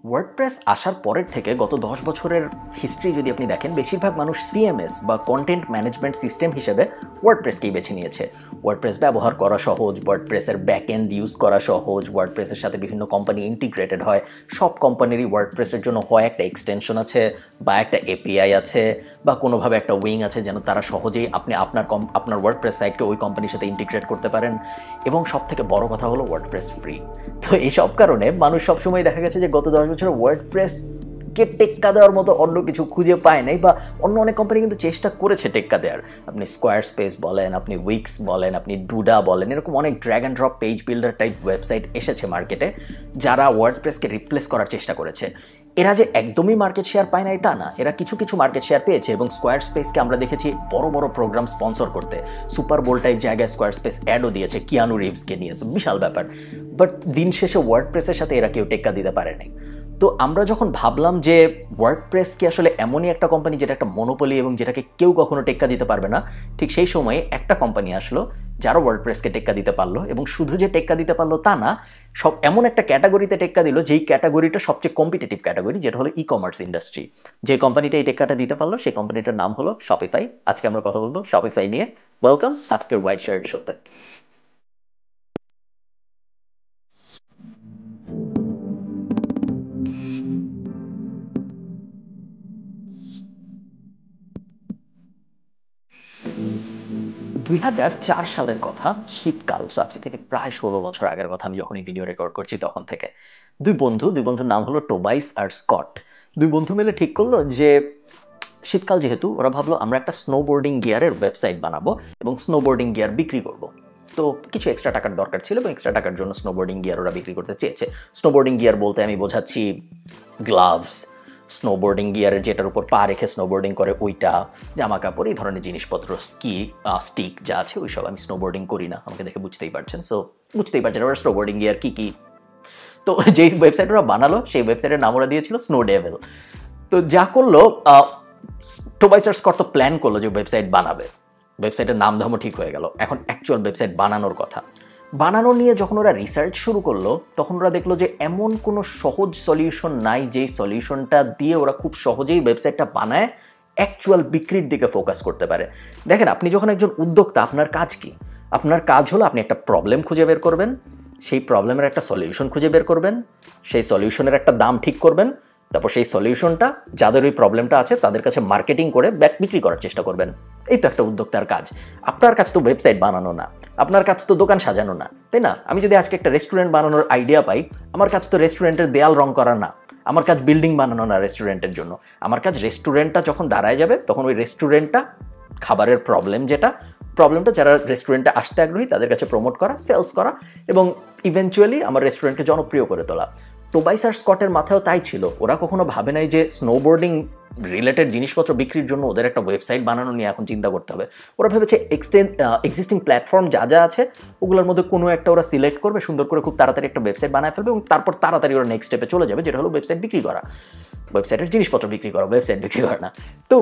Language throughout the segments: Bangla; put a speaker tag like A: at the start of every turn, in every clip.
A: ওয়ার্ডপ্রেস আসার পরের থেকে গত 10 বছরের হিস্ট্রি যদি আপনি দেখেন, বেশিরভাগ মানুষ সিএমএস বা কন্টেন্ট ম্যানেজমেন্ট সিস্টেম হিসেবে ওয়ার্ডপ্রেসকেই বেছে নিয়েছে। ওয়ার্ডপ্রেস ব্যবহার করা সহজ, ওয়ার্ডপ্রেসের ব্যাক এন্ড ইউজ করা সহজ, ওয়ার্ডপ্রেসের সাথে বিভিন্ন কোম্পানি ইন্টিগ্রেটেড হয়। সব কোম্পানিরই ওয়ার্ডপ্রেসের জন্য হয় একটা এক্সটেনশন আছে, বা একটা এপিআই আছে, বা কোনোভাবে একটা উইং আছে যেন তারা সহজেই আপনি আপনার ওয়ার্ডপ্রেস সাইটকে ওই কোম্পানির সাথে ইন্টিগ্রেট করতে পারেন। এবং সব থেকে বড় কথা হলো ওয়ার্ডপ্রেস ফ্রি। তো এইসব কারণে মানুষ সবসময় দেখা গেছে যে গত 10 বছরে ওয়ার্ডপ্রেসকে টেক্কা দেওয়ার মতো অন্য কিছু খুঁজে পায় নাই, বা অন্য অনেক কোম্পানি কিন্তু চেষ্টা করেছে টেক্কা দেওয়ার। আপনি স্কোয়ার স্পেস বলেন, আপনি উইক্স বলেন, আপনি ডুডা বলেন, এরকম অনেক drag and drop page builder type website এসেছে মার্কেটে, যারা ওয়ার্ডপ্রেসকে রিপ্লেস করার চেষ্টা করেছে। এরা যে একদমই মার্কেট শেয়ার পায় নাই তা না, এরা কিছু কিছু মার্কেট শেয়ার পেয়েছে। এবং স্কোয়ার স্পেসকে আমরা দেখেছি বড় বড় প্রোগ্রাম স্পন্সর করতে, সুপার বোল টাইপ জায়গায় স্কোয়ার স্পেস অ্যাডও দিয়েছে কিয়ানু রিভসকে নিয়ে, বিশাল ব্যাপার। বাট দিন শেষে ওয়ার্ডপ্রেসের সাথে এরা কেউ টেক্কা দিতে পারে নাই। তো আমরা যখন ভাবলাম যে ওয়ার্ডপ্রেস কি আসলে এমনই একটা কোম্পানি যেটা একটা মনোপলি এবং যেটাকে কেউ কখনো টেক্কা দিতে পারবে না, ঠিক সেই সময়ে একটা কোম্পানি আসলো যারা ওয়ার্ডপ্রেসকে টেক্কা দিতে পারলো। এবং শুধু যে টেক্কা দিতে পারলো তা না, সব এমন একটা ক্যাটাগরিতে টেক্কা দিল যেই ক্যাটাগরিটা সবচেয়ে কম্পিটিটিভ ক্যাটাগরি, যেটা হলো ই কমার্স ইন্ডাস্ট্রি। যে কোম্পানিটা এই টেক্কাটা দিতে পারলো সেই কোম্পানিটার নাম হলো শপিফাই। আজকে আমরা কথা বলবো শপিফাই নিয়ে। ওয়েলকাম আজকের হোয়াইট শার্ট শোতে। 2004 সালের কথা, শীতকাল, আজকে থেকে প্রায় 16 বছর আগের কথা। আমি যখন এই ভিডিও রেকর্ড করছি তখন থেকে দুই বন্ধুর নাম হলো টোবাইস আর স্কট। দুই বন্ধু মিলে ঠিক করলো যে শীতকাল যেহেতু, ওরা ভাবলো আমরা একটা স্নোবোর্ডিং গিয়ারের ওয়েবসাইট বানাবো এবং স্নোবোর্ডিং গিয়ার বিক্রি করব। তো কিছু এক্সট্রা টাকার দরকার ছিল এবং এক্সট্রা টাকার জন্য স্নোবোর্ডিং গিয়ার ওরা বিক্রি করতে চেয়েছে। স্নোবোর্ডিং গিয়ার বলতে আমি বোঝাচ্ছি গ্লাভস, স্নোবোর্ডিং গিয়ারের যেটার উপর পা রেখে স্নোবোর্ডিং করে ওইটা, জামা কাপড়, এই ধরনের জিনিসপত্র, স্টিক যা আছে ওইসব। আমি স্নোবোর্ডিং করি না, আমাকে দেখে বুঝতেই পারছেন। ওরা স্নোবোর্ডিং গিয়ার কী কী। তো যেই ওয়েবসাইট ওরা বানালো সেই ওয়েবসাইটের নাম ওরা দিয়েছিল স্নো ডেভিল। তো যা করলো, টোবাইস আর স্কট তো প্ল্যান করলো যে ওয়েবসাইট বানাবে, ওয়েবসাইটের নাম ধামও ঠিক হয়ে গেল। এখন অ্যাকচুয়াল ওয়েবসাইট বানানোর কথা বানানো নিয়ে যখন ওরা রিসার্চ শুরু করলো, তখন ওরা দেখলো যে এমন কোনো সহজ সলিউশন নাই যেই সলিউশনটা দিয়ে ওরা খুব সহজেই ওয়েবসাইটটা বানায় অ্যাকচুয়াল বিক্রির দিকে ফোকাস করতে পারে। দেখেন, আপনি যখন একজন উদ্যোক্তা, আপনার কাজ কি? আপনার কাজ হলো আপনি একটা প্রবলেম খুঁজে বের করবেন, সেই প্রবলেমের একটা সলিউশন খুঁজে বের করবেন, সেই সলিউশনের একটা দাম ঠিক করবেন, তারপর সেই সলিউশনটা যাদের ওই প্রবলেমটা আছে তাদের কাছে মার্কেটিং করে বিক্রি করার চেষ্টা করবেন। এই তো একটা উদ্যোক্তার কাজ। আপনার কাজ তো ওয়েবসাইট বানানো না, আপনার কাজ তো দোকান সাজানো না, তাই না? আমি যদি আজকে একটা রেস্টুরেন্ট বানানোর আইডিয়া পাই, আমার কাজ তো রেস্টুরেন্টের দেয়াল রং করা না, আমার কাজ বিল্ডিং বানানো না রেস্টুরেন্টের জন্য। আমার কাজ রেস্টুরেন্টটা যখন দাঁড়ায় যাবে তখন ওই রেস্টুরেন্টটা, খাবারের প্রবলেমটা যারা রেস্টুরেন্টে আসতে আগ্রহী তাদের কাছে প্রমোট করা, সেলস করা এবং ইভেনচুয়ালি আমার রেস্টুরেন্টকে জনপ্রিয় করে তোলা। টোবাইস আর স্কটের মাথায়ও তাই ছিল। ওরা কখনো ভাবে নাই যে স্নোবোর্ডিং রিলেটেড জিনিসপত্র বিক্রির জন্য ওদের একটা ওয়েবসাইট বানানো নিয়ে এখন চিন্তা করতে হবে। ওরা ভেবেছে এক্সিস্টিং প্ল্যাটফর্ম যা যা আছে ওগুলোর মধ্যে কোনো একটা ওরা সিলেক্ট করবে, সুন্দর করে খুব তাড়াতাড়ি একটা ওয়েবসাইট বানায় ফেলবে এবং তারপর তাড়াতাড়ি ওরা নেক্সট স্টেপে চলে যাবে, যেটা হলো ওয়েবসাইট বিক্রি করা, ওয়েবসাইটের জিনিসপত্র বিক্রি করা, ওয়েবসাইট বিক্রি করা না। তো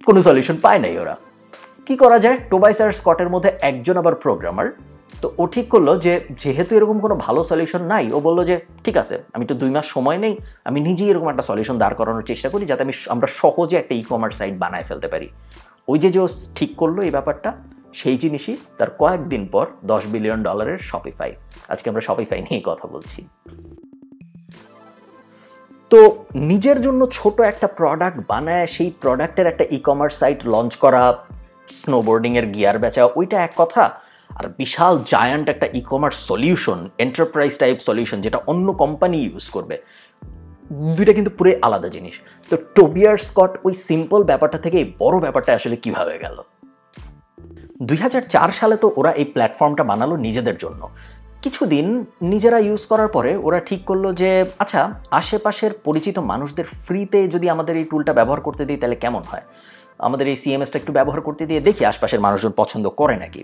A: কোনো সলিউশন পায় নাই ওরা। কি করা যায়? টোবাইস আর স্কটের মধ্যে একজন আবার প্রোগ্রামার। তো ও ঠিক করলো যে যেহেতু এরকম কোনো ভালো সলিউশন নাই, ও বললো যে ঠিক আছে, আমি তো 2 মাস সময় নেই, আমি নিজেই এরকম একটা সলিউশন দাঁড় করানোর চেষ্টা করি যাতে আমরা সহজে একটা ই কমার্স সাইট বানায় ফেলতে পারি। ওই যে ও ঠিক করলো এই ব্যাপারটা, সেই জিনিসই তার কয়েকদিন পর $10 বিলিয়ন শপিফাই। আজকে আমরা শপিফাই নিয়ে কথা বলছি। তো নিজের জন্য ছোট একটা প্রোডাক্ট বানায় সেই প্রোডাক্টের একটা ই কমার্স সাইট লঞ্চ করা, স্নোবোর্ডিংয়ের গিয়ার বেচা, ওইটা এক কথা। আর বিশাল জায়ান্ট একটা e commerce solution, enterprise type solution যেটা অন্য কোম্পানি ইউজ করবে, দুইটা কিন্তু পুরো আলাদা জিনিস। তো টোবি আর স্কট ওই সিম্পল ব্যাপারটা থেকে এই বড় ব্যাপারটা আসলে কিভাবে গেল? 2004 সালে তো ওরা এই প্ল্যাটফর্মটা বানালো নিজেদের জন্য। কিছুদিন নিজেরা ইউজ করার পরে ওরা ঠিক করলো যে আচ্ছা, আশেপাশের পরিচিত মানুষদের ফ্রিতে যদি আমাদের এই টুলটা ব্যবহার করতে দিই তাহলে কেমন হয়, আমাদের এই সিএমএসটা একটু ব্যবহার করতে দিয়ে দেখি আশপাশের মানুষজন পছন্দ করে নাকি।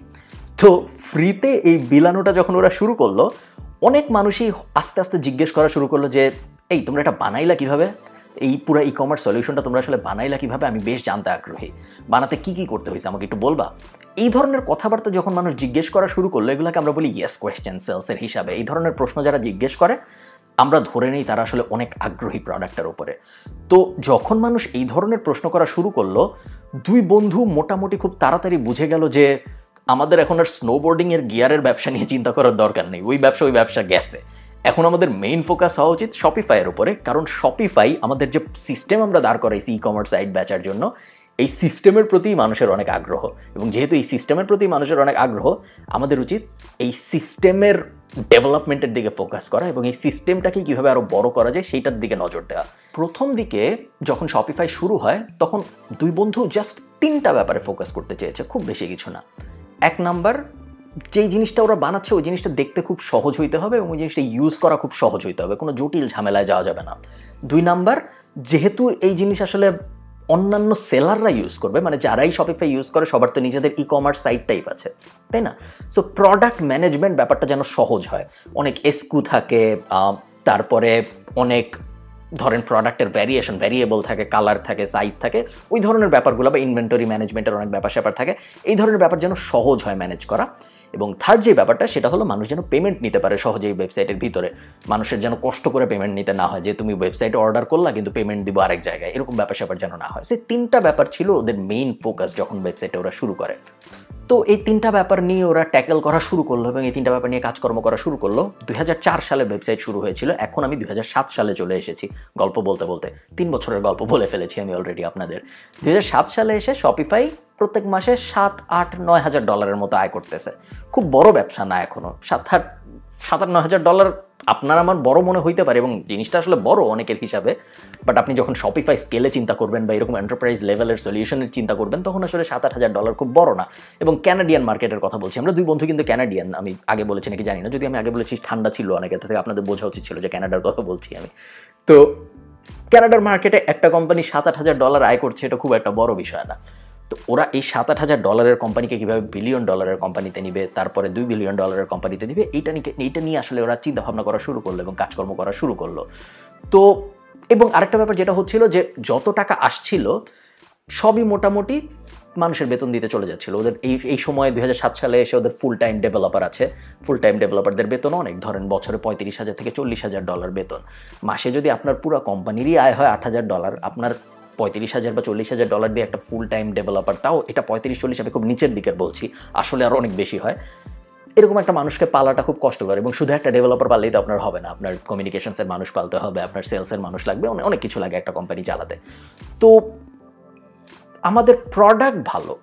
A: তো ফ্রিতে এই বিলানোটা যখন ওরা শুরু করলো, অনেক মানুষই আস্তে আস্তে জিজ্ঞেস করা শুরু করলো যে এই তোমরা এটা বানাইলা কিভাবে, এই পুরো ই কমার্স সলিউশনটা তোমরা আসলে বানাইলা কিভাবে, আমি বেশ জানতে আগ্রহী, বানাতে কি কি করতে হয়েছে আমাকে একটু বলবা। এই ধরনের কথাবার্তা যখন মানুষ জিজ্ঞেস করা শুরু করলো, এগুলোকে আমরা বলি ইয়েস কোয়েশ্চেন সেলসের হিসাবে। এই ধরনের প্রশ্ন যারা জিজ্ঞেস করে আমরা ধরে নেই তারা আসলে অনেক আগ্রহী প্রোডাক্টের উপরে। তো যখন মানুষ এই ধরনের প্রশ্ন করা শুরু করলো, দুই বন্ধু মোটামুটি খুব তাড়াতাড়ি বুঝে গেল যে আমাদের এখন আর স্নোবোর্ডিংয়ের গিয়ারের ব্যবসা নিয়ে চিন্তা করার দরকার নেই, ওই ব্যবসা গেছে। এখন আমাদের মেইন ফোকাস হওয়া উচিত শপিফাইয়ের উপরে, কারণ শপিফাই আমাদের যে সিস্টেম আমরা দাঁড় করাইছি ই কমার্স সাইট বেচার জন্য, এই সিস্টেমের প্রতি মানুষের অনেক আগ্রহ, এবং যেহেতু এই সিস্টেমের প্রতি মানুষের অনেক আগ্রহ, আমাদের উচিত এই সিস্টেমের ডেভেলপমেন্টের দিকে ফোকাস করা এবং এই সিস্টেমটাকে কীভাবে আরও বড় করা যায় সেইটার দিকে নজর দেওয়া। প্রথম দিকে যখন শপিফাই শুরু হয় তখন দুই বন্ধু জাস্ট 3টা ব্যাপারে ফোকাস করতে চেয়েছে, খুব বেশি কিছু না। 1 নাম্বার, যেই জিনিসটা ওরা বানাচ্ছে ওই জিনিসটা দেখতে খুব সহজ হইতে হবে এবং ওই জিনিসটা ইউজ করা খুব সহজ হইতে হবে, কোনো জটিল ঝামেলায় যাওয়া যাবে না। 2 নাম্বার, যেহেতু এই জিনিস আসলে অন্যান্য সেলাররা ইউজ করবে, মানে যারাই শপিফাই ইউজ করে সবার তো নিজেদের ই কমার্স সাইট টাইপ আছে, তাই না? সো প্রোডাক্ট ম্যানেজমেন্ট ব্যাপারটা যেন সহজ হয়, অনেক এসকিউ থাকে, তারপরে অনেক ধরেন প্রোডাক্টের ভ্যারিয়েবল থাকে, কালার থাকে, সাইজ থাকে, ওই ধরনের ব্যাপারগুলো, বা ইনভেন্টরি ম্যানেজমেন্টের অনেক ব্যাপার থাকে, এই ধরনের ব্যাপার যেন সহজ হয় ম্যানেজ করা। এবং থার্ড যে ব্যাপারটা সেটা হলো মানুষ যেন পেমেন্ট নিতে পারে সহজেই ওয়েবসাইটের ভিতরে, মানুষের যেন কষ্ট করে পেমেন্ট নিতে না হয়, যে তুমি ওয়েবসাইটে অর্ডার করলা কিন্তু পেমেন্ট দিব আরেক জায়গায়, এরকম ব্যাপার যেন না হয়। সেই 3টা ব্যাপার ছিল ওদের মেইন ফোকাস যখন ওয়েবসাইটে ওরা শুরু করে। তো এই 3টা ব্যাপার নিয়ে ওরা ট্যাকেল করা শুরু করলো এবং এই 3টা ব্যাপার নিয়ে কাজকর্ম করা শুরু করলো। 2004 সালে ওয়েবসাইট শুরু হয়েছিল, এখন আমি 2007 সালে চলে এসেছি। গল্প বলতে বলতে 3 বছরের গল্প বলে ফেলেছি আমি অলরেডি আপনাদের। 2007 সালে এসে শপিফাই প্রত্যেক মাসে $7-8-9 হাজার মতো আয় করতেছে। খুব বড় ব্যবসা না এখনো, $7-9 হাজার আপনার আমার বড় মনে হইতে পারে, এবং জিনিসটা আসলে বড় অনেকের হিসাবে, বাট আপনি যখন শপিফাই স্কেলে চিন্তা করবেন বা এরকম এন্টারপ্রাইজ লেভেলের সলিউশনের চিন্তা করবেন তখন আসলে $7-8 হাজার খুব বড় না। এবং ক্যানাডিয়ান মার্কেটের কথা বলছি, আমরা দুই বন্ধু কিন্তু ক্যানাডিয়ান, আমি আগে বলেছি নাকি জানি না, যদি আমি আগে বলেছি ঠান্ডা ছিল অনেকের থেকে, আপনাদের বোঝা উচিত ছিল যে ক্যানাডার কথা বলছি আমি। তো ক্যানাডার মার্কেটে একটা কোম্পানি $7-8 হাজার আয় করছে, এটা খুব একটা বড় বিষয় না। তো ওরা এই $7-8 হাজার কোম্পানিকে কীভাবে $1 বিলিয়ন কোম্পানিতে নিবে, তারপরে $2 বিলিয়ন কোম্পানিতে নিবে, এইটা নিয়ে আসলে ওরা চিন্তা ভাবনা করা শুরু করলো এবং কাজকর্ম করা শুরু করলো। তো এবং আরেকটা ব্যাপার যেটা হচ্ছিল যে যত টাকা আসছিল সবই মোটামুটি মানুষের বেতন দিতে চলে যাচ্ছিল। ওদের এই সময় 2007 সালে এসে ওদের ফুল টাইম ডেভেলপার আছে, ফুল টাইম ডেভেলপারদের বেতন অনেক, ধরেন বছরে $35,000 থেকে $40,000 বেতন। মাসে যদি আপনার পুরো কোম্পানিরই আয় হয় $8,000, আপনার $35,000 বা $40,000 দিয়ে একটা ফুল টাইম ডেভেলপার, তাও এটা 35-40 আমি খুব নিচের দিকের বলছি, আসলে আরও অনেক বেশি হয়, এরকম একটা মানুষকে পালাটা খুব কষ্টকর। এবং শুধু একটা ডেভেলপার পাললেই তো আপনার হবে না, আপনার কমিউনিকেশনসের মানুষ পালতে হবে, আপনার সেলসের মানুষ লাগবে, অনেক কিছু লাগে একটা কোম্পানি চালাতে। তো আমাদের প্রোডাক্ট ভালো,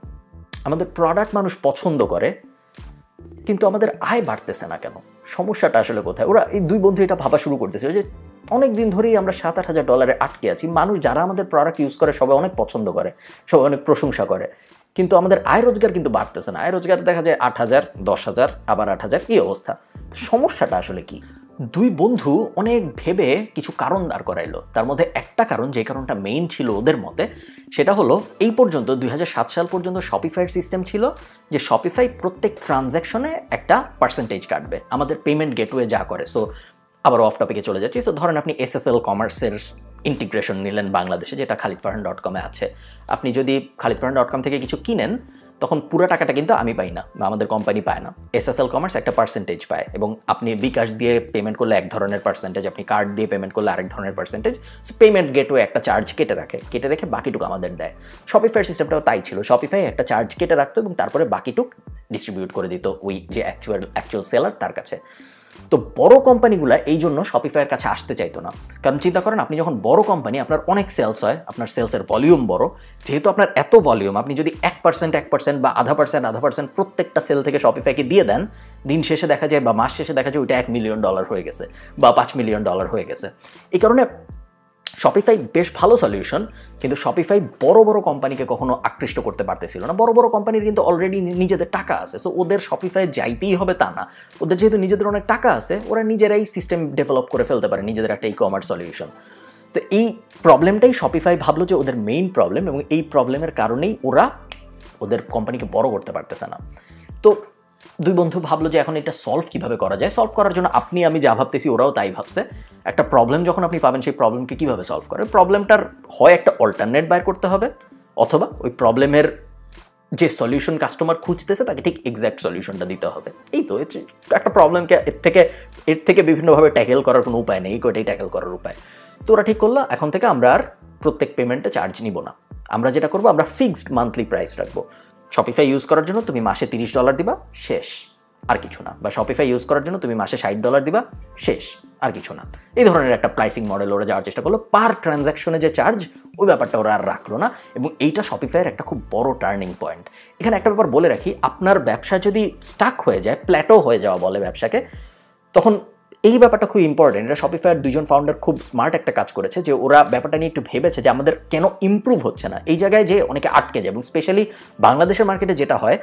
A: আমাদের প্রোডাক্ট মানুষ পছন্দ করে, কিন্তু আমাদের আয় বাড়তেছে না কেন? সমস্যাটা আসলে কোথায়? ওরা এই দুই বন্ধু এটা ভাবা শুরু করতেছে যে অনেক দিন ধরেই আমরা $7-8 হাজার আটকে আছি, মানুষ যারা আমাদের প্রোডাক্ট ইউজ করে সবাই অনেক পছন্দ করে, সবাই অনেক প্রশংসা করে, কিন্তু আমাদের আয় রোজগার কিন্তু বাড়তেছে না। আয় রোজগার দেখা যায় 8,000, 10,000, আবার 8,000, এই অবস্থা। সমস্যাটা আসলে কি? দুই বন্ধু অনেক ভেবে কিছু কারণ দাঁড় করাইলো। তার মধ্যে একটা কারণ, যে কারণটা মেইন ছিল ওদের মতে, সেটা হলো এই পর্যন্ত 2007 সাল পর্যন্ত শপিফাইয়ের সিস্টেম ছিল যে শপিফাই প্রত্যেক ট্রানজ্যাকশনে একটা পার্সেন্টেজ কাটবে, আমাদের পেমেন্ট গেটওয়ে যা করে। সো আবার অফ টপিকে চলে যাচ্ছি। সো ধরেন আপনি SSL কমার্সের ইন্টিগ্রেশন নিলেন বাংলাদেশে, যেটা khalidfarhan.com-এ আছে। আপনি যদি khalidfarhan.com থেকে কিছু কিনেন তখন পুরো টাকাটা কিন্তু আমি পাই না বা আমাদের কোম্পানি পায় না, SSL কমার্স একটা পার্সেন্টেজ পায়, এবং আপনি বিকাশ দিয়ে পেমেন্ট করলে এক ধরনের পার্সেন্টেজ, আপনি কার্ড দিয়ে পেমেন্ট করলে আরেক ধরনের পার্সেন্টেজ। সো পেমেন্ট গেটওয়ে একটা চার্জ কেটে রেখে বাকিটুকু আমাদের দেয়। শপিফাইয়ের সিস্টেমটাও তাই ছিল, শপিফাই একটা চার্জ কেটে রাখতো এবং তারপরে বাকিটুক ডিস্ট্রিবিউট করে দিত ওই যে অ্যাকচুয়াল সেলার তার কাছে। তো বড় কোম্পানিগুলো এই জন্য শপিফাইয়ের কাছে আসতে চাইতো না, কারণ চিন্তা করেন আপনি যখন বড় কোম্পানি, আপনার অনেক সেলস হয়, আপনার সেলসের ভলিউম বড়, যেহেতু আপনার এত ভলিউম, আপনি যদি 1% বা 0.5% প্রত্যেকটা সেল থেকে শপিফাইকে দিয়ে দেন, দিন শেষে দেখা যায় বা মাস শেষে দেখা যায় ওইটা $1 মিলিয়ন হয়ে গেছে বা $5 মিলিয়ন হয়ে গেছে। এই কারণে শপিফাই বেশ ভালো সলিউশন, কিন্তু শপিফাই বড় বড় কোম্পানিকে কখনো আকৃষ্ট করতে পারতেছিল না। বড় বড় কোম্পানির কিন্তু অলরেডি নিজেদের টাকা আছে, সো ওদের শপিফাই যাইতেই হবে তা না। ওদের যেহেতু নিজেদের অনেক টাকা আছে, ওরা নিজেরাই সিস্টেম ডেভেলপ করে ফেলতে পারে, নিজেদের একটা ই কমার্স সলিউশন। তো এই প্রবলেমটাই শপিফাই ভাবলো যে ওদের মেইন প্রবলেম, এবং এই প্রবলেমের কারণেই ওরা ওদের কোম্পানিকে বড় করতে পারতেছে না। তো দুই বন্ধু ভাবলো যে এখন এটা সলভ কীভাবে করা যায়। সলভ করার জন্য আপনি আমি যা ভাবতেছি ওরাও তাই ভাবছে। একটা প্রবলেম যখন আপনি পাবেন, সেই প্রবলেমকে কীভাবে সলভ করে, প্রবলেমটার হয় একটা অল্টারনেট বাইর করতে হবে, অথবা ওই প্রবলেমের যে সলিউশন কাস্টমার খুঁজতেছে তাকে ঠিক এক্স্যাক্ট সলিউশনটা দিতে হবে। এই তো একটা প্রবলেমকে এর থেকে বিভিন্নভাবে ট্যাকেল করার কোনো উপায় নেই, কয়টাই ট্যাকেল করার উপায়। তো ওরা ঠিক করলো এখন থেকে আমরা আর প্রত্যেক পেমেন্টে চার্জ নিব না, আমরা যেটা করবো আমরা ফিক্সড মান্থলি প্রাইস রাখবো। শপিফাই ইউজ করার জন্য তুমি মাসে $30 দিবা, শেষ, আর কিছু না। বা শপিফাই ইউজ করার জন্য তুমি মাসে $60 দিবা, শেষ, আর কিছু না। এই ধরনের একটা প্রাইসিং মডেল ওরা যাওয়ার চেষ্টা করলো। পার ট্রানজ্যাকশনে যে চার্জ, ওই ব্যাপারটা ওরা আর রাখলো না, এবং এইটা শপিফাইয়ের একটা খুব বড় টার্নিং পয়েন্ট। এখানে একটা ব্যাপার বলে রাখি, আপনার ব্যবসা যদি স্টাক হয়ে যায়, প্ল্যাটো হয়ে যাওয়া বলে ব্যবসাকে, তখন এই ব্যাপারটা খুব ইম্পর্টেন্ট। এটা শপিফাইয়ের দুজন ফাউন্ডার খুব স্মার্ট একটা কাজ করেছে, যে ওরা ব্যাপারটা নিয়ে একটু ভেবেছে যে আমাদের কেন ইমপ্রুভ হচ্ছে না। এই জায়গায় যে অনেকে আটকে যায়, এবং স্পেশালি বাংলাদেশের মার্কেটে যেটা হয়,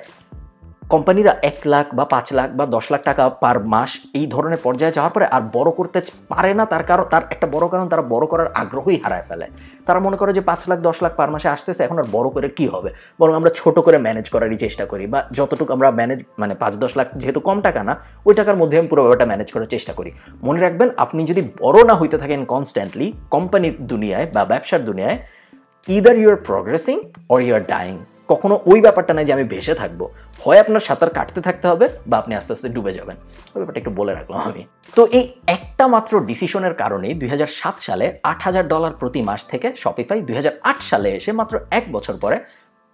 A: কোম্পানিরা 1 লাখ বা 5 লাখ বা 10 লাখ টাকা পার মাস এই ধরনের পর্যায়ে যাওয়ার পরে আর বড় করতে পারে না। তার একটা বড় কারণ, তারা বড় করার আগ্রহই হারায় ফেলে। তারা মনে করে যে 5 লাখ 10 লাখ পার মাসে আসতেছে, এখন আর বড় করে কি হবে, বরং আমরা ছোট করে ম্যানেজ করারই চেষ্টা করি, বা যতটুকু আমরা ম্যানেজ, মানে 5-10 লাখ যেহেতু কম টাকা না, ওই টাকার মধ্যে আমি পুরো ব্যাপারটা ম্যানেজ করার চেষ্টা করি। মনে রাখবেন, আপনি যদি বড় না হইতে থাকেন কনস্ট্যান্টলি কোম্পানির দুনিয়ায় বা ব্যবসার দুনিয়ায়, either you are progressing or you are dying. কখনো ওই ব্যাপারটা নাই যে আমি ভেসে থাকবো, হয় আপনার সাঁতার কাটতে থাকতে হবে বা আপনি আস্তে আস্তে ডুবে যাবেন। ওই ব্যাপারটা একটু বলে রাখলাম আমি। তো এই একটা মাত্র ডিসিশনের কারণেই 2007 সালে $8,000 প্রতি মাস থেকে শপিফাই 2008 সালে এসে মাত্র 1 বছর পরে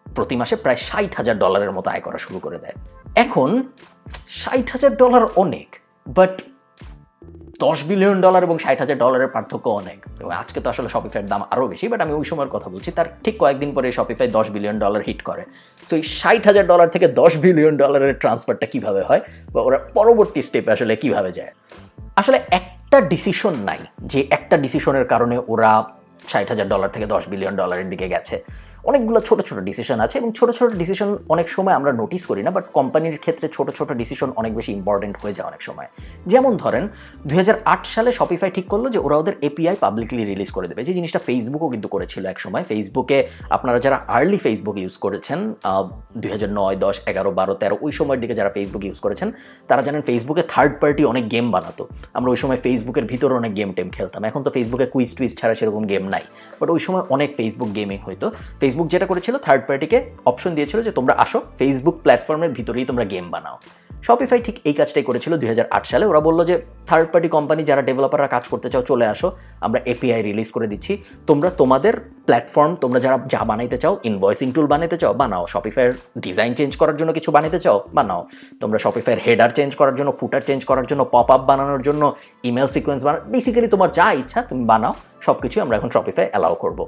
A: প্রতি মাসে প্রায় $60,000 মতো আয় করা শুরু করে দেয়। এখন $60,000 অনেক, বাট $10 বিলিয়ন এবং $60,000 পার্থক্য অনেক। আজকে তো আসলে শপিফাইয়ের দাম আরও বেশি, বাট আমি ওই সময়ের কথা বলছি। তার ঠিক কয়েকদিন পরে শপিফাই $10 বিলিয়ন হিট করে। সো এই $60,000 থেকে $10 বিলিয়ন ট্রান্সফারটা কীভাবে হয়, বা ওরা পরবর্তী স্টেপে আসলে কীভাবে যায়। আসলে একটা ডিসিশন নাই যে একটা ডিসিশনের কারণে ওরা $60,000 থেকে $10 বিলিয়ন দিকে গেছে। অনেকগুলো ছোট ছোট ডিসিশন আছে, এবং ছোট ছোট ডিসিশন অনেক সময় আমরা নোটিস করি না, বাট কোম্পানির ক্ষেত্রে ছোট ছোট ডিসিশন অনেক বেশি ইম্পর্টেন্ট হয়ে যায় অনেক সময়। যেমন ধরেন 2008 সালে শপিফাই ঠিক করলো যে ওরা ওদের এপিআই পাবলিকলি রিলিজ করে দেবে, যে জিনিসটা ফেসবুকও কিন্তু করেছিল এক সময়। ফেসবুকে আপনারা যারা আর্লি ফেসবুক ইউজ করেছেন 2009, 10, 11, 12, 13 ওই সময়ের দিকে যারা ফেসবুক ইউজ করেছেন, তারা জানেন ফেসবুকে থার্ড পার্টি অনেক গেম বানাতো। আমরা ওই সময় ফেসবুকের ভিতরে অনেক গেম টেম খেলতাম। এখন তো ফেসবুকে কুইজ টুইজ ছাড়া সেরকম গেম নাই, বাট ওই সময় অনেক ফেসবুক গেমিং হইতো। ফেসবুক যেটা করেছিল, থার্ড পার্টিকে অপশন দিয়েছিল যে তোমরা আসো, ফেসবুক প্ল্যাটফর্মের ভিতরেই তোমরা গেম বানাও। শপিফাই ঠিক এই কাজটাই করেছিল 2008 সালে। ওরা বললো যে থার্ড পার্টি কোম্পানি যারা ডেভেলপাররা কাজ করতে চাও চলে আসো, আমরা এপিআই রিলিজ করে দিচ্ছি, তোমরা তোমাদের প্ল্যাটফর্ম, তোমরা যারা যা বানাইতে চাও, ইনভয়েসিং টুল বানাইতে চাও বানাও, শপিফাইয়ের ডিজাইন চেঞ্জ করার জন্য কিছু বানাইতে চাও বানাও, তোমরা শপিফাইয়ের হেডার চেঞ্জ করার জন্য, ফুটার চেঞ্জ করার জন্য, পপ আপ বানানোর জন্য, ইমেল সিকোয়েন্স বানানো, বেসিক্যালি তোমার যা ইচ্ছা তুমি বানাও, সব কিছুই আমরা এখন শপিফাই অ্যালাউ করবো।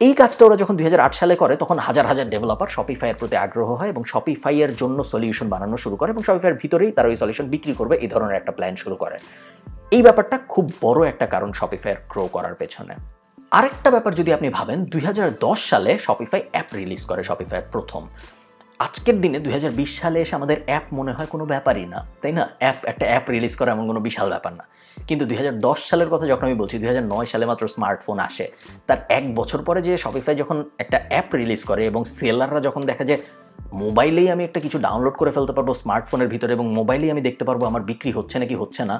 A: এই কাজটা ওরা যখন 2008 সালে করে, তখন হাজার হাজার ডেভেলপার শপিফাইয়ের প্রতি আগ্রহ হয় এবং শপিফাইয়ের জন্য সলিউশন বানানো শুরু করে, এবং শপিফাইয়ের ভিতরেই তারা ওই সলিউশন বিক্রি করবে, এই ধরনের একটা প্ল্যান শুরু করে। এই ব্যাপারটা খুব বড় একটা কারণ শপিফাইয়ের গ্রো করার পেছনে। আরেকটা ব্যাপার যদি আপনি ভাবেন, 2010 সালে শপিফাই অ্যাপ রিলিজ করে, শপিফাইয়ের প্রথম। আজকের দিনে 2020 সালে এসে আমাদের অ্যাপ মনে হয় কোনো ব্যাপারই না, তাই না? একটা অ্যাপ রিলিজ করা এমন কোনো বিশাল ব্যাপার না। কিন্তু 2010 সালের কথা যখন আমি বলছি, 2009 সালে মাত্র স্মার্টফোন আসে, তার 1 বছর পরে যে শপিফাই যখন একটা অ্যাপ রিলিজ করে, এবং সেলাররা যখন দেখে যে মোবাইলেই আমি একটা কিছু ডাউনলোড করে ফেলতে পারবো স্মার্টফোনের ভিতরে, এবং মোবাইলেই আমি দেখতে পারবো আমার বিক্রি হচ্ছে নাকি হচ্ছে না,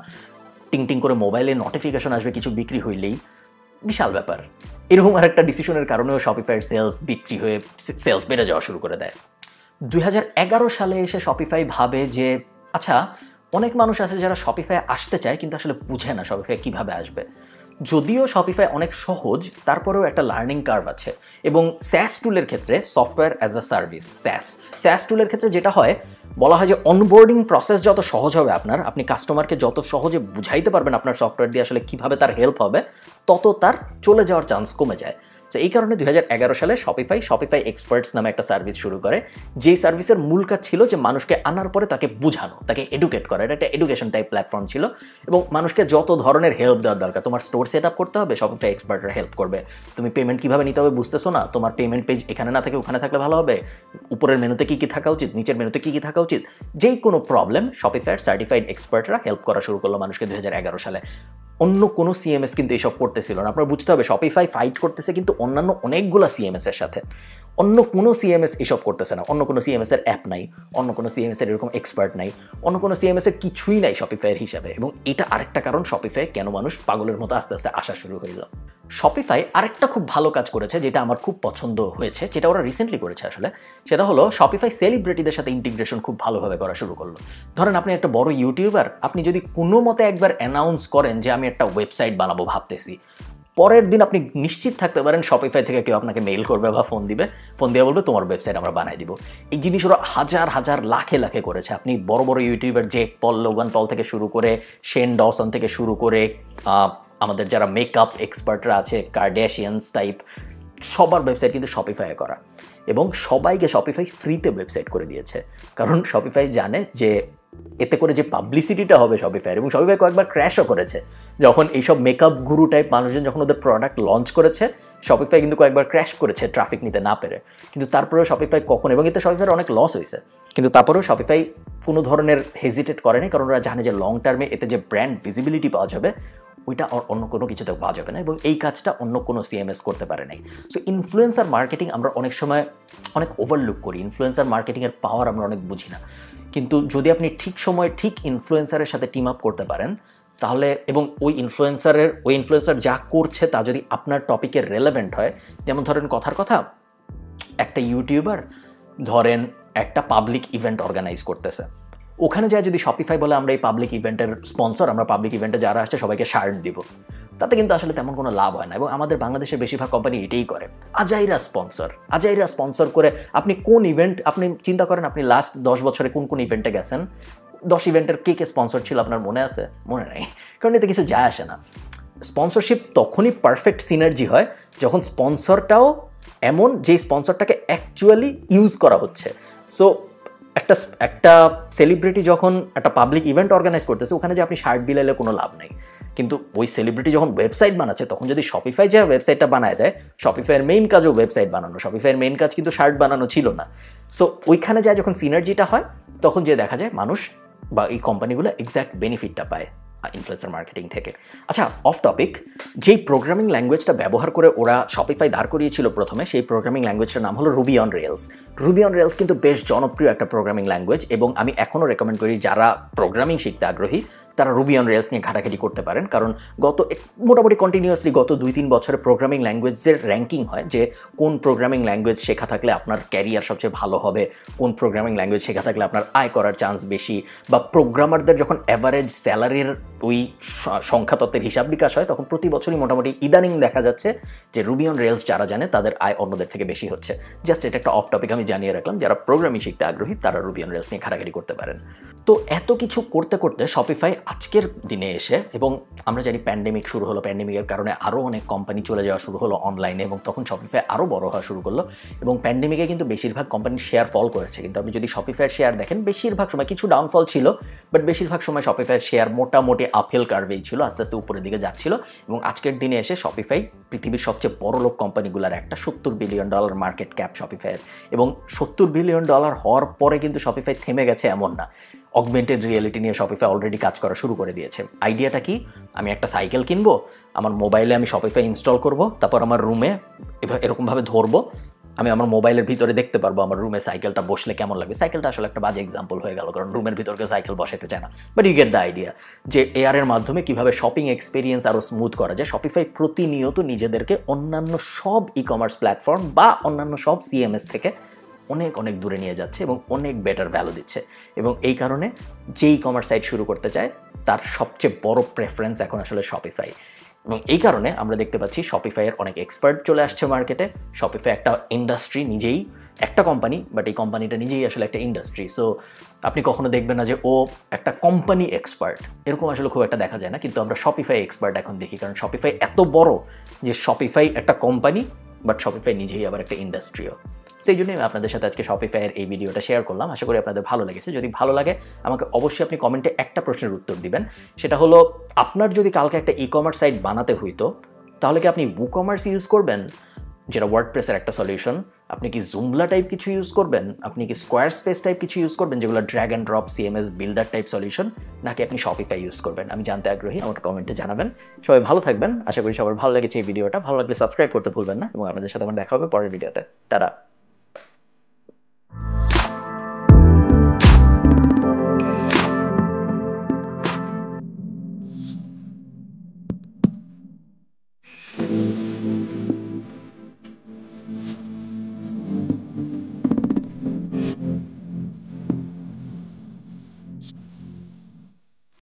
A: টিং টিং করে মোবাইলে নোটিফিকেশন আসবে কিছু বিক্রি হইলেই, বিশাল ব্যাপার। এরকম আরেকটা ডিসিশনের কারণেও শপিফাইয়ের সেলস বেড়ে যাওয়া শুরু করে দেয়। 2011 সালে এসে শপিফাই ভাবে যে আচ্ছা, অনেক মানুষ আছে যারা শপিফাই আসতে চায় কিন্তু আসলে বুঝে না শপিফাই কীভাবে আসবে। যদিও শপিফাই অনেক সহজ, তারপরেও একটা লার্নিং কার্ভ আছে। এবং স্যাস টুলের ক্ষেত্রে, সফটওয়্যার অ্যাজ আ সার্ভিস, স্যাস টুলের ক্ষেত্রে যেটা হয়, বলা হয় যে অনবোর্ডিং প্রসেস যত সহজ হবে আপনি কাস্টমারকে যত সহজে বুঝাইতে পারবেন আপনার সফটওয়্যার দিয়ে আসলে কীভাবে তার হেল্প হবে, তত তার চলে যাওয়ার চান্স কমে যায়। তো এই কারণে 2011 সালে শপিফাই এক্সপার্টস নামে একটা সার্ভিস শুরু করে, যেই সার্ভিসের মূল কাজ ছিল যে মানুষকে আনার পরে তাকে বুঝানো, তাকে এডুকেট করা। এটা একটা এডুকেশন টাইপ প্ল্যাটফর্ম ছিল, এবং মানুষকে যত ধরনের হেল্প দেওয়ার দরকার, তোমার স্টোর সেট আপ করতে হবে, শপিফাই এক্সপার্টরা হেল্প করবে। তুমি পেমেন্ট কীভাবে নিতে হবে বুঝতেছো না, তোমার পেমেন্ট পেজ এখানে না থাকে ওখানে থাকলে ভালো হবে, উপরের মেনুতে কী কী থাকা উচিত, নিচের মেনুতে কী কী থাকা উচিত, যেই কোনো প্রবলেম শপিফাইয়ের সার্টিফাইড এক্সপার্টরা হেল্প করা শুরু করলো মানুষকে 2011 সালে। অন্য কোনো সিএমএস কিন্তু এইসব করতেছিল না। আপনারা বুঝতে হবে, শপিফাই ফাইট করতেছে কিন্তু অন্যান্য অনেকগুলো সিএমএস এর সাথে। অন্য কোনো সিএমএস এসব করতেছে না, অন্য কোনো সিএমএস এর অ্যাপ নাই, অন্য কোনো সিএমএস এর এরকম এক্সপার্ট নাই, অন্য কোনো সিএমএস এর কিছুই নাই শপিফাইয়ের হিসাবে। এবং এটা আরেকটা কারণ শপিফাই কেন মানুষ পাগলের মতো আস্তে আস্তে আসা শুরু হইল। শপিফাই আরেকটা খুব ভালো কাজ করেছে, যেটা আমার খুব পছন্দ হয়েছে, যেটা ওরা রিসেন্টলি করেছে আসলে, সেটা হলো শপিফাই সেলিব্রিটিদের সাথে ইন্টিগ্রেশন খুব ভালোভাবে করা শুরু করলো। ধরেন আপনি একটা বড় ইউটিউবার, আপনি যদি কোনো মতে একবার অ্যানাউন্স করেন যে আমি একটা ওয়েবসাইট বানাবো ভাবতেছি, পরের দিন আপনি নিশ্চিত থাকতে পারেন শপিফাই থেকে কেউ আপনাকে মেইল করবে বা ফোন দিবে, ফোন দিয়ে বলবে তোমার ওয়েবসাইট আমরা বানাই দিব। এই জিনিস ওরা হাজার হাজার লাখে লাখে করেছে। আপনি বড় বড় ইউটিউবার জেক পল, লোগান পল থেকে শুরু করে শেন ডসন থেকে শুরু করে আমাদের যারা মেকআপ এক্সপার্টরা আছে, কার্ডেশিয়ানস টাইপ, সবার ওয়েবসাইট কিন্তু শপিফাইয়ে করা, এবং সবাইকে শপিফাই ফ্রিতে ওয়েবসাইট করে দিয়েছে। কারণ শপিফাই জানে যে এতে করে যে পাবলিসিটিটা হবে শপিফাইয়ের, এবং শপিফাই কয়েকবার ক্র্যাশও করেছে যখন এইসব মেকআপ গুরু টাইপ মানুষজন যখন ওদের প্রোডাক্ট লঞ্চ করেছে, শপিফাই কিন্তু কয়েকবার ক্র্যাশ করেছে ট্রাফিক নিতে না পেরে। কিন্তু তারপরেও শপিফাই কখন, এবং এতে শপিফাইয়ের অনেক লস হয়েছে, কিন্তু তারপরেও শপিফাই কোনো ধরনের হেজিটেট করেনি, কারণ ওরা জানে যে লং টার্মে এতে যে ব্র্যান্ড ভিজিবিলিটি পাওয়া যাবে ওইটা অন্য কোনো কিছুতে পাওয়া যাবে না, এবং এই কাজটা অন্য কোনো সিএমএস করতে পারে নাই। সো ইনফ্লুয়েন্সার মার্কেটিং আমরা অনেক সময় অনেক ওভারলুক করি, ইনফ্লুয়েন্সার মার্কেটিংয়ের পাওয়ার আমরা অনেক বুঝি না। কিন্তু যদি আপনি ঠিক সময়ে ঠিক ইনফ্লুয়েন্সারের সাথে টিম আপ করতে পারেন তাহলে, এবং ওই ইনফ্লুয়েন্সার যা করছে তা যদি আপনার টপিকের রেলেভেন্ট হয়, যেমন ধরেন কথার কথা একটা ইউটিউবার ধরেন একটা পাবলিক ইভেন্ট অর্গানাইজ করতেছে, ওখানে যায় যদি শপিফাই বলে আমরা এই পাবলিক ইভেন্টের স্পন্সর, আমরা পাবলিক ইভেন্টে যারা আসছে সবাইকে শার্ট দিব, তাতে কিন্তু আসলে তেমন কোনো লাভ হয় না। এবং আমাদের বাংলাদেশের বেশিরভাগ কোম্পানি এটাই করে, আজাইরা স্পন্সর করে। আপনি কোন ইভেন্ট, আপনি চিন্তা করেন আপনি লাস্ট 10 বছরে কোন কোন ইভেন্টে গেছেন, 10 ইভেন্টের কে স্পন্সর ছিল আপনার মনে আছে? মনে নেই, কারণ এতে কিছু যায় আসে না। স্পন্সরশিপ তখনই পারফেক্ট সিনার্জি হয় যখন স্পন্সরটাও এমন যে স্পন্সরটাকে অ্যাকচুয়ালি ইউজ করা হচ্ছে। সো একটা সেলিব্রিটি যখন একটা পাবলিক ইভেন্ট অর্গানাইজ করতেছে, ওখানে যে আপনি শার্ট বিলাইলে কোনো লাভ নেই, কিন্তু ওই সেলিব্রিটি যখন ওয়েবসাইট বানাচ্ছে তখন যদি শপিফাই যে ওয়েবসাইটটা বানায় দেয়, শপিফাইয়ের মেইন কাজও ওয়েবসাইট বানানো, শপিফাইয়ের মেইন কাজ কিন্তু শার্ট বানানো ছিল না। সো ওইখানে যায় যখন সিনার্জিটা হয়, তখন যে দেখা যায় মানুষ বা এই কোম্পানিগুলো এক্স্যাক্ট বেনিফিটটা পায় ইনফ্লুয়েন্সার মার্কেটিং থেকে। আচ্ছা, অফ টপিক, যেই প্রোগ্রামিং ল্যাঙ্গুয়েজটা ব্যবহার করে ওরা শপিফাই দাঁড় করিয়েছিল প্রথমে, সেই প্রোগ্রামিং ল্যাঙ্গুয়েজটার নাম হলো Ruby on rails. Ruby on rails কিন্তু বেশ জনপ্রিয় একটা প্রোগ্রামিং ল্যাঙ্গুয়েজ, এবং আমি এখনও রেকমেন্ড করি যারা প্রোগ্রামিং শিখতে আগ্রহী তারা রুবি অন রেলস নিয়ে ঘাটাঘাটি করতে পারেন। কারণ মোটামুটি কন্টিনিউয়াসলি গত 2-3 বছরে প্রোগ্রামিং ল্যাঙ্গুয়েজের র্যাঙ্কিং হয় যে কোন প্রোগ্রামিং ল্যাঙ্গুয়েজ শেখা থাকলে আপনার ক্যারিয়ার সবচেয়ে ভালো হবে, কোন প্রোগ্রামিং ল্যাঙ্গুয়েজ শেখা থাকলে আপনার আয় করার চান্স বেশি, বা প্রোগ্রামারদের যখন অ্যাভারেজ স্যালারির ওই সংখ্যাতত্ত্বের হিসাব বিকাশ হয়, তখন প্রতি বছরই মোটামুটি ইদানিং দেখা যাচ্ছে যে রুবি অন রেলস যারা জানে তাদের আয় অন্যদের থেকে বেশি হচ্ছে। জাস্ট এটা একটা অফ টপিক আমি জানিয়ে রাখলাম, যারা প্রোগ্রামিং শিখতে আগ্রহী তারা রুবি অন রেলস নিয়ে ঘাটাঘাটি করতে পারেন। তো এত কিছু করতে করতে শপিফাই আজকের দিনে এসে, এবং আমরা জানি প্যান্ডেমিক শুরু হলো, প্যান্ডেমিকের কারণে আরও অনেক কোম্পানি চলে যাওয়া শুরু হলো অনলাইনে, এবং তখন শপিফাই আরও বড় হওয়া শুরু করলো, এবং প্যান্ডেমিকে কিন্তু বেশিরভাগ কোম্পানির শেয়ার ফল করেছে। কিন্তু আপনি যদি শপিফাইয়ের শেয়ার দেখেন, বেশিরভাগ সময় কিছু ডাউনফল ছিল, বাট বেশিরভাগ সময় শপিফাইয়ের শেয়ার মোটামুটি আপহিল কার্ভেই ছিল, আস্তে আস্তে উপরের দিকে যাচ্ছিল। এবং আজকের দিনে এসে শপিফাই পৃথিবীর সবচেয়ে বড় লোক কোম্পানিগুলোর একটা, $70 বিলিয়ন মার্কেট ক্যাপ শপিফাইয়ের। এবং $70 বিলিয়ন হওয়ার পরে কিন্তু শপিফাই থেমে গেছে এমন না, অগমেন্টেড রিয়েলিটি নিয়ে শপিফাই অলরেডি কাজ করা শুরু করে দিয়েছে। আইডিয়াটা কি? আমি একটা সাইকেল কিনবো, আমার মোবাইলে আমি শপিফাই ইনস্টল করব, তারপর আমার রুমে এরকমভাবে ধরবো, আমি আমার মোবাইলের ভিতরে দেখতে পারবো আমার রুমে সাইকেলটা বসলে কেমন লাগবে। সাইকেলটা আসলে একটা বাজে এক্সাম্পল হয়ে গেল, কারণ রুমের ভিতরকে সাইকেল বসাতে চায় না, but you get the idea যে এআরের মাধ্যমে কীভাবে শপিং এক্সপিরিয়েন্স আরও স্মুথ করা যায়। শপিফাই প্রতিনিয়ত নিজেদেরকে অন্যান্য সব ই কমার্স প্ল্যাটফর্ম বা অন্যান্য সব সিএমএস থেকে অনেক অনেক দূরে নিয়ে যাচ্ছে এবং অনেক বেটার ভ্যালু দিচ্ছে। এবং এই কারণে যেই কমার্স সাইট শুরু করতে চায় তার সবচেয়ে বড় প্রেফারেন্স এখন আসলে শপিফাই। এবং এই কারণে আমরা দেখতে পাচ্ছি শপিফাইয়ের অনেক এক্সপার্ট চলে আসছে মার্কেটে। শপিফাই একটা ইন্ডাস্ট্রি, নিজেই একটা কোম্পানি, বাট এই কোম্পানিটা নিজেই আসলে একটা ইন্ডাস্ট্রি। সো আপনি কখনো দেখবেন না যে ও একটা কোম্পানি এক্সপার্ট, এরকম আসলে খুব একটা দেখা যায় না। কিন্তু আমরা শপিফাই এক্সপার্ট এখন দেখি, কারণ শপিফাই এত বড় যে শপিফাই একটা কোম্পানি, বাট শপিফাই নিজেই আবার একটা ইন্ডাস্ট্রিও। সেই জন্যই আমি আপনাদের সাথে আজকে শপিফাইয়ের এই ভিডিওটা শেয়ার করলাম। আশা করি আপনাদের ভালো লেগেছে। যদি ভালো লাগে আমাকে অবশ্যই আপনি কমেন্টে একটা প্রশ্নের উত্তর দিবেন, সেটা হলো আপনার যদি কালকে একটা ই কমার্স সাইট বানাতে হইতো তাহলে কি আপনি WooCommerce ইউজ করবেন, যেটা ওয়ার্ডপ্রেসের একটা সলিউশন? আপনি কি জুমলা টাইপ কিছু ইউজ করবেন? আপনি কি স্কোয়ারস্পেস টাইপ কিছু ইউজ করবেন, যেগুলো drag and drop CMS builder type solution? নাকি আপনি শপিফাই ইউজ করবেন? আমি জানতে আগ্রহী, আমাকে কমেন্টে জানাবেন। সবাই ভালো থাকবেন। আশা করি সবার ভালো লেগেছে এই ভিডিওটা। ভালো লাগলে সাবস্ক্রাইব করতে ভুলবেন না, এবং আপনাদের সাথে আমার দেখা হবে পরের ভিডিওতে। টাটা।